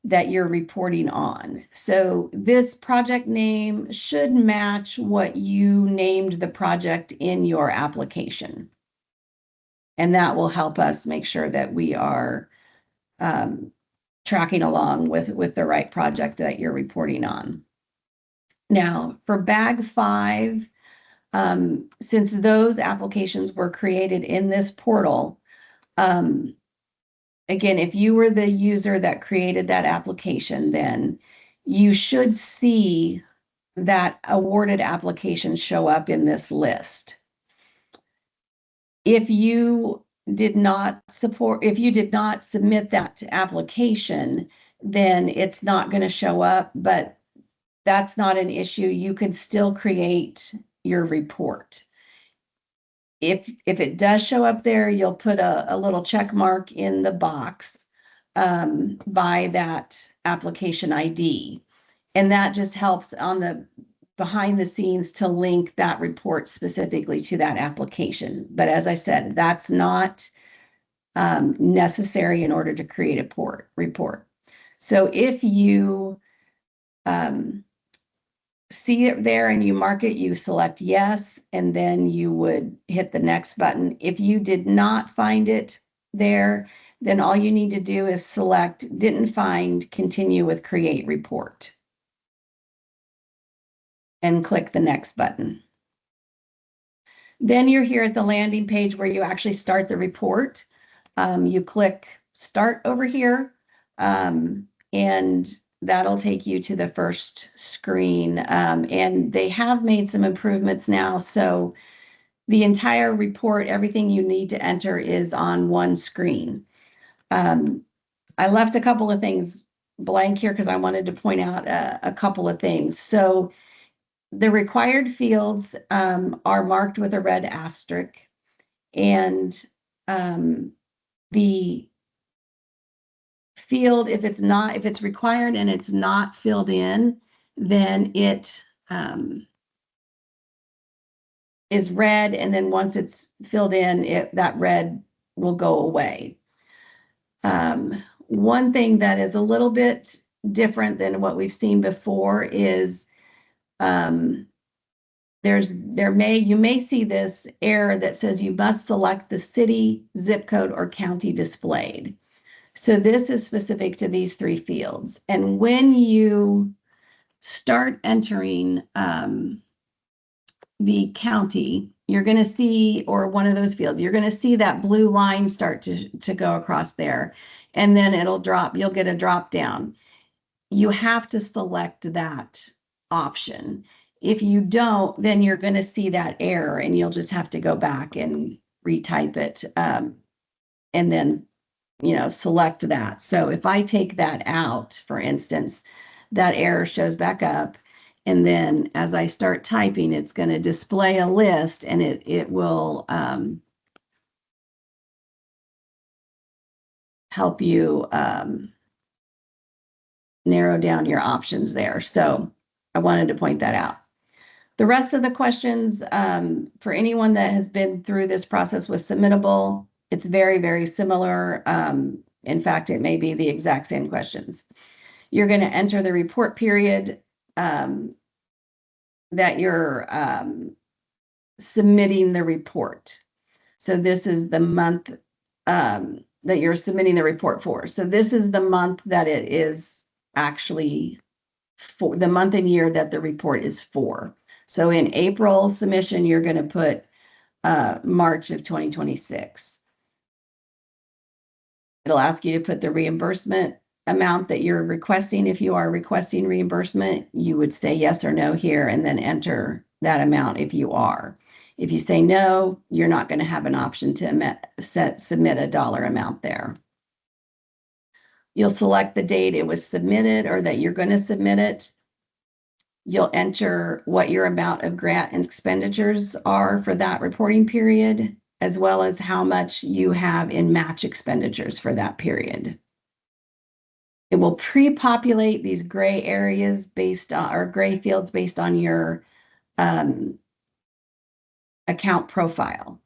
that you're reporting on. So this project name should match what you named the project in your application. And that will help us make sure that we are tracking along with the right project that you're reporting on. Now, for bag 5, since those applications were created in this portal, again, if you were the user that created that application, then you should see that awarded applications show up in this list. If you did not submit that application, then it's not going to show up, but that's not an issue. You could still create your report. If it does show up there, you'll put a little check mark in the box by that application ID. And that just helps on the behind the scenes to link that report specifically to that application. But as I said, that's not necessary in order to create a report. So if you see it there and you mark it, you select yes, and then you would hit the next button. If you did not find it there, then all you need to do is select didn't find, continue with create report, and click the next button. Then you're here at the landing page where you actually start the report. You click start over here, and that'll take you to the first screen. And they have made some improvements now. So the entire report, everything you need to enter is on one screen. I left a couple of things blank here because I wanted to point out a couple of things. So the required fields are marked with a red asterisk, and the field, if it's required and it's not filled in, then it is red, and then once it's filled in, that red will go away. One thing that is a little bit different than what we've seen before is you may see this error that says you must select the city, zip code, or county displayed. So this is specific to these three fields. And when you start entering the county, you're going to see, or one of those fields, you're going to see that blue line start to go across there. And then it'll drop, you'll get a drop down. You have to select that option. If you don't, then you're going to see that error and you'll just have to go back and retype it, and then, select that. So if I take that out, for instance, that error shows back up. And then as I start typing, it's going to display a list, and it will help you narrow down your options there. So I wanted to point that out. The rest of the questions, for anyone that has been through this process with Submittable, it's very, very similar. In fact, it may be the exact same questions. You're going to enter the report period that you're submitting the report. So this is the month that you're submitting the report for. So this is the month that it is actually for, the month and year that the report is for. So in April submission, you're going to put March of 2026. It'll ask you to put the reimbursement amount that you're requesting. If you are requesting reimbursement, you would say yes or no here and then enter that amount if you are. If you say no, you're not going to have an option to submit a dollar amount there. You'll select the date it was submitted or that you're going to submit it. You'll enter what your amount of grant and expenditures are for that reporting period, as well as how much you have in match expenditures for that period. It will pre-populate these gray areas based on, or gray fields based on your account profile.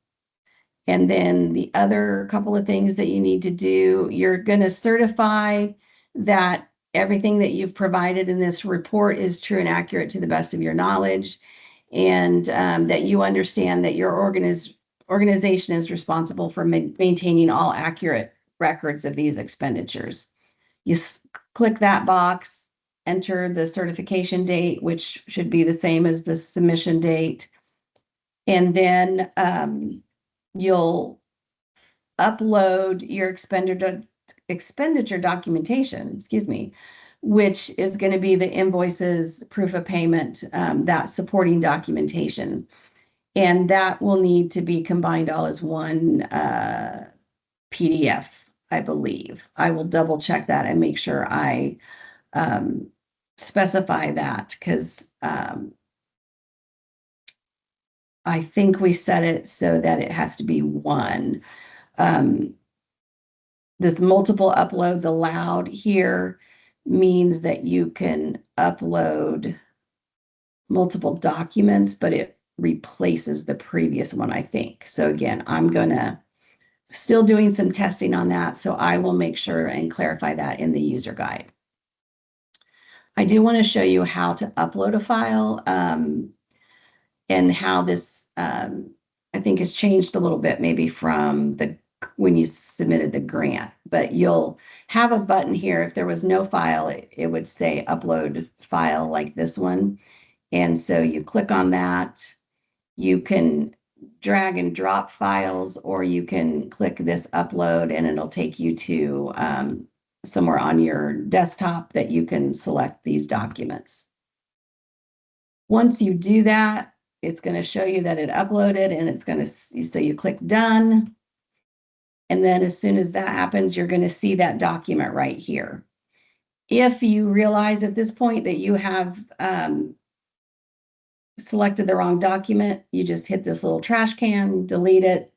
And then the other couple of things that you need to do, you're going to certify that everything that you've provided in this report is true and accurate to the best of your knowledge, and that you understand that your organization is responsible for maintaining all accurate records of these expenditures. You click that box, enter the certification date, which should be the same as the submission date, and then you'll upload your expenditure documentation, which is going to be the invoices, proof of payment, that supporting documentation. And that will need to be combined all as one PDF, I believe. I will double check that and make sure I specify that, because I think we set it so that it has to be one. This multiple uploads allowed here means that you can upload multiple documents, but it replaces the previous one, I think. So again, I'm gonna still doing some testing on that, so I will make sure and clarify that in the user guide. I do want to show you how to upload a file and how this, I think, has changed a little bit maybe from when you submitted the grant. But you'll have a button here. If there was no file, it would say upload file like this one. And so you click on that. You can drag and drop files, or you can click this upload and it'll take you to somewhere on your desktop that you can select these documents. Once you do that, it's going to show you that it uploaded, and it's going to, so you click done. And then as soon as that happens, you're going to see that document right here. If you realize at this point that you have selected the wrong document, you just hit this little trash can, delete it,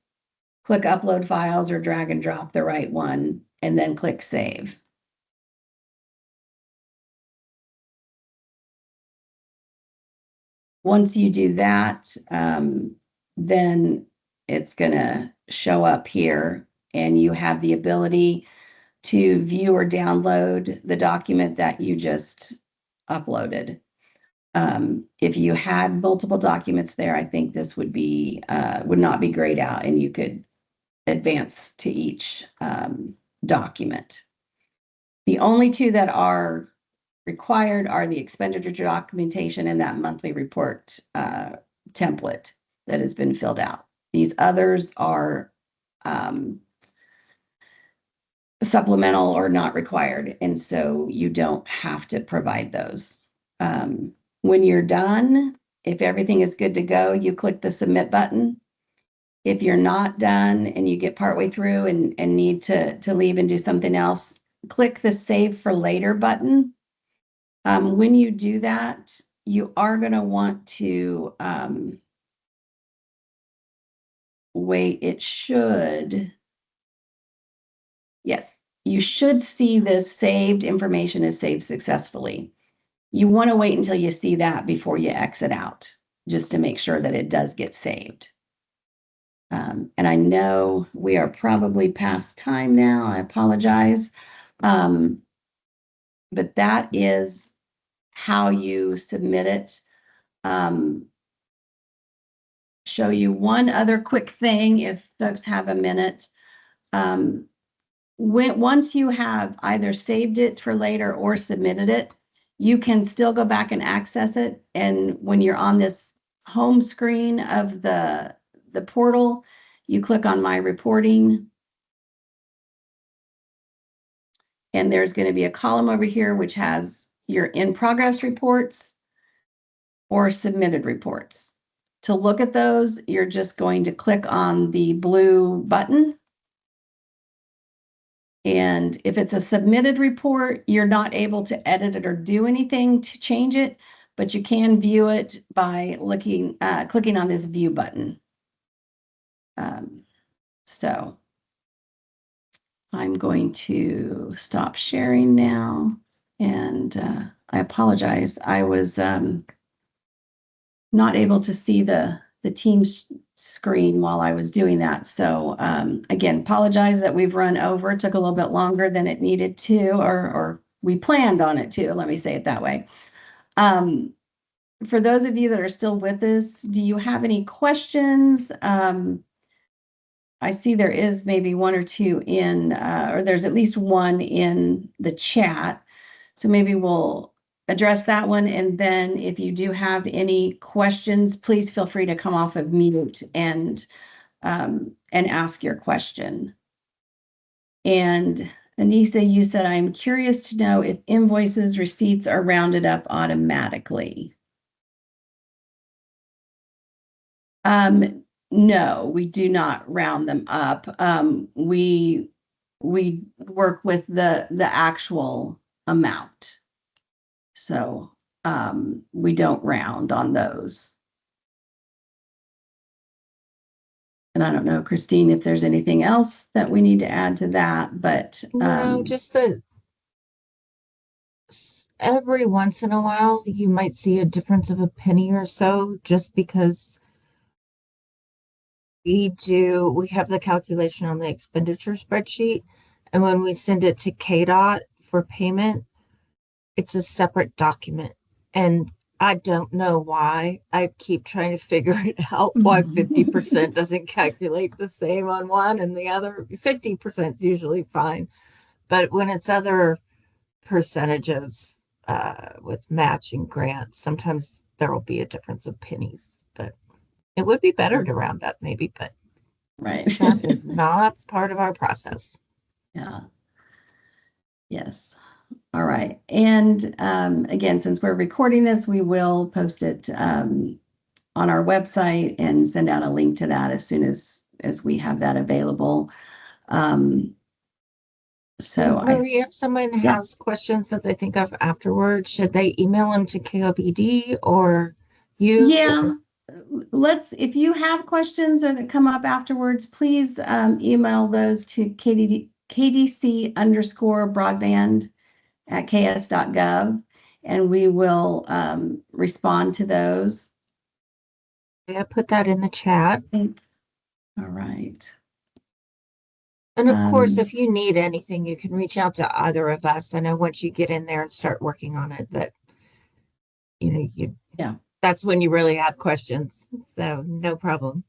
click upload files, or drag and drop the right one, and then click save. Once you do that, then it's going to show up here, and you have the ability to view or download the document that you just uploaded. If you had multiple documents there, I think this would not be grayed out, and you could advance to each document. The only two that are required are the expenditure documentation and that monthly report template that has been filled out. These others are supplemental or not required, and so you don't have to provide those. When you're done, if everything is good to go, you click the submit button. If you're not done and you get partway through and need to leave and do something else, click the save for later button. When you do that, you are going to want to wait. Yes, you should see this saved information is saved successfully. You want to wait until you see that before you exit out, just to make sure that it does get saved. And I know we are probably past time now. I apologize. But that is how you submit it. Show you one other quick thing if folks have a minute. Once you have either saved it for later or submitted it, you can still go back and access it. And when you're on this home screen of the portal, you click on my reporting. And there's going to be a column over here which has your in progress reports or submitted reports. To look at those, you're just going to click on the blue button. And if it's a submitted report, you're not able to edit it or do anything to change it, but you can view it by clicking on this view button. So I'm going to stop sharing now, and I apologize. I was not able to see the Teams screen while I was doing that. So again, apologize that we've run over. It took a little bit longer than it needed to, or we planned on it to, let me say it that way. For those of you that are still with us, do you have any questions? I see there is maybe one or two or there's at least one in the chat. So maybe we'll address that one. And then if you do have any questions, please feel free to come off of mute and ask your question. And Anissa, you said, I'm curious to know if invoices, receipts are rounded up automatically. No, we do not round them up. We work with the actual amount. So we don't round on those. And I don't know, Christine, if there's anything else that we need to add to that, but no, just that every once in a while you might see a difference of a penny or so, just because we have the calculation on the expenditure spreadsheet, and when we send it to KDOT for payment, it's a separate document. And I don't know why. I keep trying to figure it out why 50% doesn't calculate the same on one and the other. 50% is usually fine. But when it's other percentages with matching grants, sometimes there will be a difference of pennies. But it would be better to round up maybe, but Right. that is not part of our process. Yeah. Yes. All right. And again, since we're recording this, we will post it on our website and send out a link to that as soon as we have that available. So Marie, if someone has questions that they think of afterwards, should they email them to KOBD or you? Yeah, if you have questions or that come up afterwards, please email those to kdc_broadband@ks.gov, and we will respond to those. I put that in the chat. All right. And of course, if you need anything, you can reach out to either of us. I know once you get in there and start working on it, that yeah, that's when you really have questions. So no problem.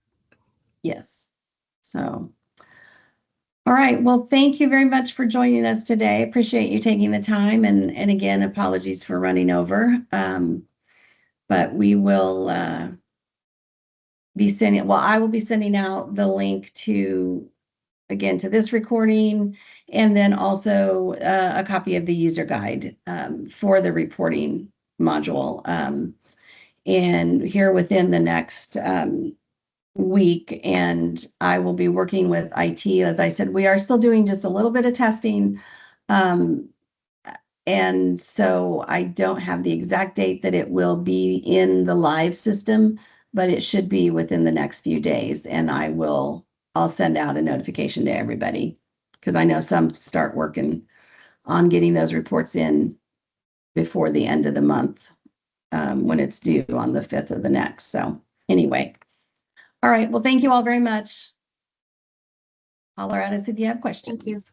yes. So, all right. Well, thank you very much for joining us today. Appreciate you taking the time, and again, apologies for running over. But we will I will be sending out the link to this recording, and then also a copy of the user guide for the reporting module. And here within the next week, and I will be working with IT. As I said, we are still doing just a little bit of testing. And so I don't have the exact date that it will be in the live system, but it should be within the next few days. And I'll send out a notification to everybody, because I know some start working on getting those reports in before the end of the month, when it's due on the 5th of the next. So anyway, all right. Well, thank you all very much. Holler at us if you have questions. Thank you.